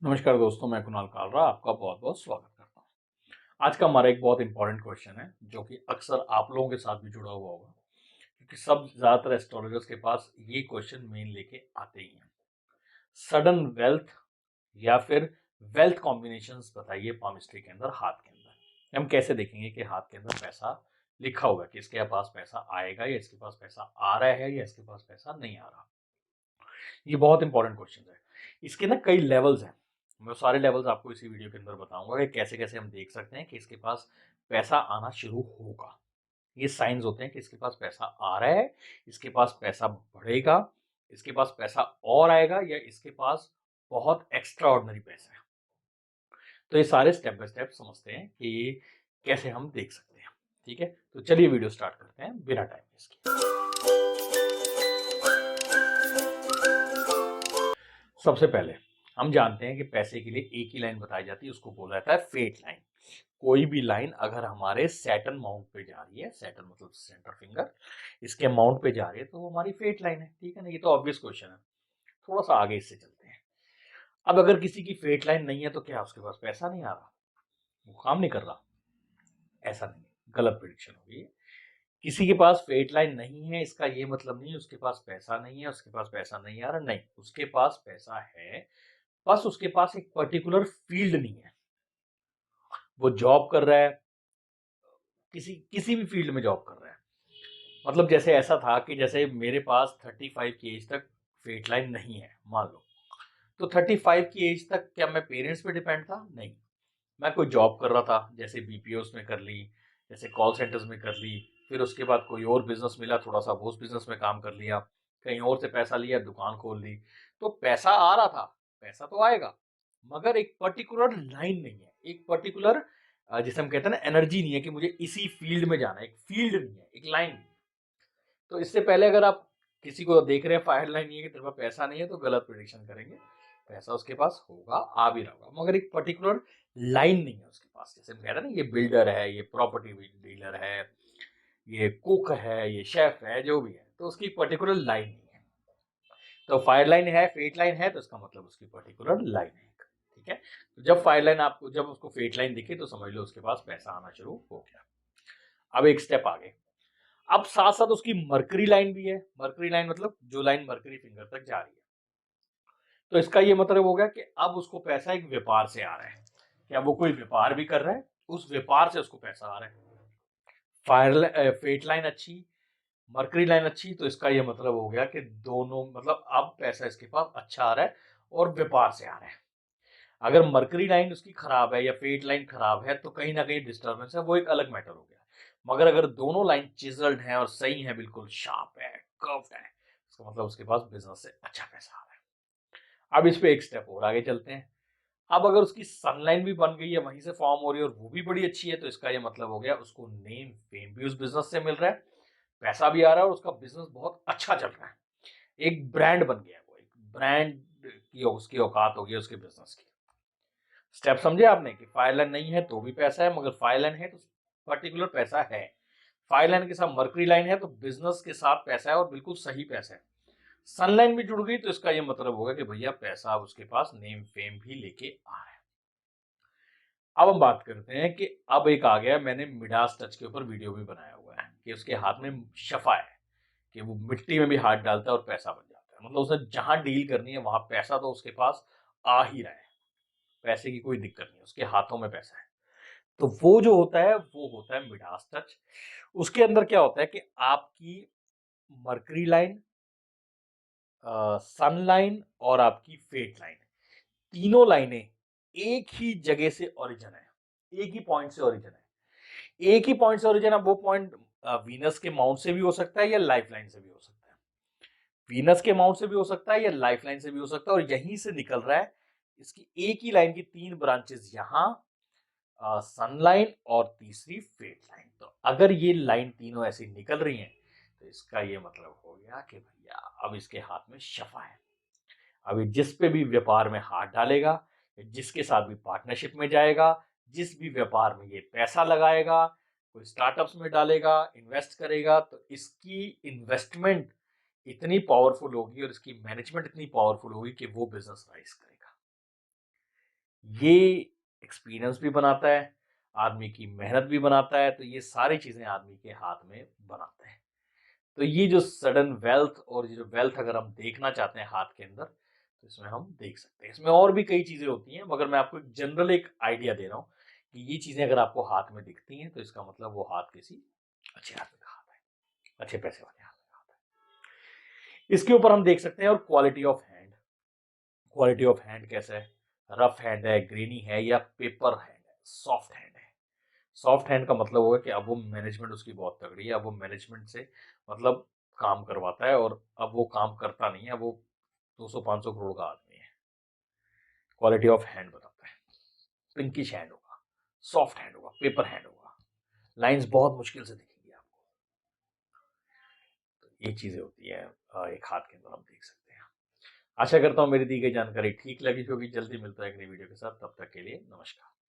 नमस्कार दोस्तों, मैं कुणाल कालरा आपका बहुत-बहुत स्वागत करता हूँ। आज का हमारा एक बहुत इंपॉर्टेंट क्वेश्चन है, जो कि अक्सर आप लोगों के साथ भी जुड़ा हुआ होगा, क्योंकि सब ज़्यादातर एस्ट्रोलॉजर्स के पास ये क्वेश्चन मेन लेके आते ही हैं। सडन वेल्थ या फिर वेल्थ कॉम्बिनेशंस बताइए पामिस्ट्री के अंदर, हाथ के अंदर। हम कैसे देखेंगे कि हाथ के अंदर पैसा लिखा हुआ है, कि इसके पास पैसा आएगा या इसके पास पैसा आ रहा है या इसके पास पैसा नहीं आ रहा। ये बहुत इंपॉर्टेंट क्वेश्चन है। इसके ना कई लेवल्स हैं। मैं सारे लेवल्स आपको इसी वीडियो के अंदर बताऊंगा कि कैसे कैसे हम देख सकते हैं कि इसके पास पैसा आना शुरू होगा। ये साइंस होते हैं कि इसके पास पैसा आ रहा है, इसके पास पैसा बढ़ेगा, इसके पास पैसा और आएगा, या इसके पास बहुत एक्स्ट्रा ऑर्डिनरी पैसा है। तो ये सारे स्टेप बाय स्टेप समझते हैं कि ये कैसे हम देख सकते हैं। ठीक है, तो चलिए वीडियो स्टार्ट करते हैं बिना टाइम वेस्ट किए। सबसे पहले हम जानते हैं कि पैसे के लिए एक ही लाइन बताई जाती है, उसको बोला जाता है फेट लाइन। कोई भी लाइन अगर हमारे सैटर्न माउंट पे जा रही है, सैटर्न मतलब सेंटर फिंगर, इसके माउंट पे जा रही है, तो वो हमारी फेट लाइन है। ठीक है ना, ये तो ऑब्वियस क्वेश्चन है। थोड़ा सा आगे इससे चलते हैं। अब अगर किसी की फेट लाइन नहीं है तो क्या उसके पास पैसा नहीं आ रहा, वो काम नहीं कर रहा? ऐसा नहीं है, गलत प्रिडिक्शन होगी। किसी के पास फेट लाइन नहीं है इसका ये मतलब नहीं उसके पास पैसा नहीं है, उसके पास पैसा नहीं आ रहा, नहीं, उसके पास पैसा है, बस उसके पास एक पर्टिकुलर फील्ड नहीं है। वो जॉब कर रहा है, किसी किसी भी फील्ड में जॉब कर रहा है। मतलब जैसे ऐसा था कि जैसे मेरे पास 35 की एज तक फेट लाइन नहीं है, मान लो। तो 35 की एज तक क्या मैं पेरेंट्स पे डिपेंड था? नहीं। मैं कोई जॉब कर रहा था, जैसे बीपीओस में कर ली, जैसे कॉल सेंटर्स में कर ली, फिर उसके बाद कोई और बिजनेस मिला, थोड़ा सा वो उस बिजनेस में काम कर लिया, कहीं और से पैसा लिया, दुकान खोल ली। तो पैसा आ रहा था, पैसा तो आएगा, मगर एक पर्टिकुलर लाइन नहीं है, एक पर्टिकुलर जिसे हम कहते हैं ना एनर्जी नहीं है कि मुझे इसी फील्ड में जाना है, एक फील्ड नहीं है, एक लाइन नहीं है। तो इससे पहले अगर आप किसी को देख रहे हैं फायर लाइन नहीं है कि तेरे पास पैसा नहीं है, तो गलत प्रिडिक्शन करेंगे। पैसा उसके पास होगा, आ भी रहा होगा, मगर एक पर्टिकुलर लाइन नहीं है उसके पास। जैसे हम कह रहे हैं ना, ये बिल्डर है, ये प्रॉपर्टी डीलर है, ये कुक है, ये शेफ है, जो भी है, तो उसकी पर्टिकुलर लाइन नहीं है। तो फायर लाइन है, फेट लाइन है, तो इसका मतलब उसकी पर्टिकुलर लाइन है। ठीक है, तो जब फायर लाइन आपको, जब उसको फेट लाइन दिखे, तो समझ लो उसके पास पैसा आना शुरू हो गया। अब एक स्टेप आगे, अब साथ साथ उसकी मरकरी लाइन भी है। मरकरी लाइन मतलब जो लाइन मरकरी फिंगर तक जा रही है। तो इसका ये मतलब हो गया कि अब उसको पैसा एक व्यापार से आ रहा है। क्या वो कोई व्यापार भी कर रहा है, उस व्यापार से उसको पैसा आ रहा है। फेट लाइन अच्छी, मरकरी लाइन अच्छी, तो इसका ये मतलब हो गया कि दोनों मतलब अब पैसा इसके पास अच्छा आ रहा है और व्यापार से आ रहा है। अगर मरकरी लाइन उसकी खराब है या फेट लाइन खराब है, तो कहीं ना कहीं डिस्टर्बेंस है, वो एक अलग मैटर हो गया। मगर अगर दोनों लाइन चिजल्ड हैं और सही है, बिल्कुल शार्प है, कर्व्ड है, इसका मतलब उसके पास बिजनेस से अच्छा पैसा आ रहा है। अब इस पे एक स्टेप और आगे चलते हैं। अब अगर उसकी सनलाइन भी बन गई है, वहीं से फॉर्म हो रही है और वो भी बड़ी अच्छी है, तो इसका ये मतलब हो गया उसको नेम फेम भी उस बिजनेस से मिल रहा है, पैसा भी आ रहा है और उसका बिजनेस बहुत अच्छा चल रहा है। एक ब्रांड बन गया, वो एक ब्रांड की उसकी औकात होगी उसके बिजनेस की। स्टेप समझे आपने कि फायर लाइन नहीं है तो भी पैसा है, मगर फायर लाइन है तो पर्टिकुलर पैसा है। फायर लाइन के साथ मरकरी लाइन है तो बिजनेस के साथ पैसा है और बिल्कुल सही पैसा है। सनलाइन भी जुड़ गई तो इसका ये मतलब होगा कि भैया पैसा अब उसके पास नेम फेम भी लेके आ रहा है। अब हम बात करते हैं कि अब एक आ गया, मैंने मिडास टच के ऊपर वीडियो भी बनाया हुआ है कि उसके हाथ में शफा है, कि वो मिट्टी में भी हाथ डालता है और पैसा बन जाता है। मतलब उसने जहां डील करनी है वहां पैसा तो उसके पास आ ही रहा है। पैसे की कोई दिक्कत नहीं, उसके हाथों में पैसा है। तो वो जो होता है वो होता है मिडास टच। उसके अंदर क्या होता है कि आपकी मरकरी लाइन, सन लाइन और आपकी फेट लाइन, तीनों लाइनें एक ही जगह से ओरिजिन है, एक ही पॉइंट से ओरिजिन है। एक ही पॉइंट से ओरिजिन है। वो पॉइंट वीनस के माउंट से भी हो सकता है या लाइफ लाइन से भी हो सकता है। वीनस के माउंट से भी हो सकता है या लाइफ लाइन से भी हो सकता है, और यहीं से निकल रहा है। इसकी एक ही लाइन की तीन ब्रांचेस यहां, सनलाइन और तीसरी फेट लाइन। तो अगर ये लाइन तीनों ऐसी निकल रही हैं, तो इसका ये मतलब हो गया कि भैया अब इसके हाथ में शफा है। अभी जिस पे भी व्यापार में हाथ डालेगा, जिसके साथ भी पार्टनरशिप में जाएगा, जिस भी व्यापार में ये पैसा लगाएगा, कोई स्टार्टअप्स में डालेगा, इन्वेस्ट करेगा, तो इसकी इन्वेस्टमेंट इतनी पावरफुल होगी और इसकी मैनेजमेंट इतनी पावरफुल होगी कि वो बिजनेस राइज करेगा। ये एक्सपीरियंस भी बनाता है, आदमी की मेहनत भी बनाता है, तो ये सारी चीज़ें आदमी के हाथ में बनाते हैं। तो ये जो सडन वेल्थ और ये जो वेल्थ अगर हम देखना चाहते हैं हाथ के अंदर, तो इसमें हम देख सकते हैं। इसमें और भी कई चीज़ें होती हैं, मगर मैं आपको एक जनरल एक आइडिया दे रहा हूँ कि ये चीज़ें अगर आपको हाथ में दिखती हैं, तो इसका मतलब वो हाथ किसी अच्छे आदमी का हाथ है, अच्छे पैसे वाले आदमी का हाथ है। इसके ऊपर हम देख सकते हैं और quality of hand. Quality of hand कैसा है? रफ हैंड है, ग्रेनी है या पेपर हैंड है, सॉफ्ट हैंड है। सॉफ्ट हैंड का मतलब होगा कि अब वो मैनेजमेंट उसकी बहुत तगड़ी है, अब वो मैनेजमेंट से मतलब काम करवाता है और अब वो काम करता नहीं है, अब वो 200-500 करोड़ का आदमी है। क्वालिटी ऑफ हैंड बताता है। पिंकिश हैंड होगा, सॉफ्ट हैंड होगा, पेपर हैंड होगा, लाइंस बहुत मुश्किल से दिखेंगी आपको। तो ये चीजें होती है एक हाथ के अंदर हम देख सकते हैं। आशा करता हूँ मेरी दी गई जानकारी ठीक लगी होगी। जल्दी मिलता है एक नई वीडियो के साथ, तब तक के लिए नमस्कार।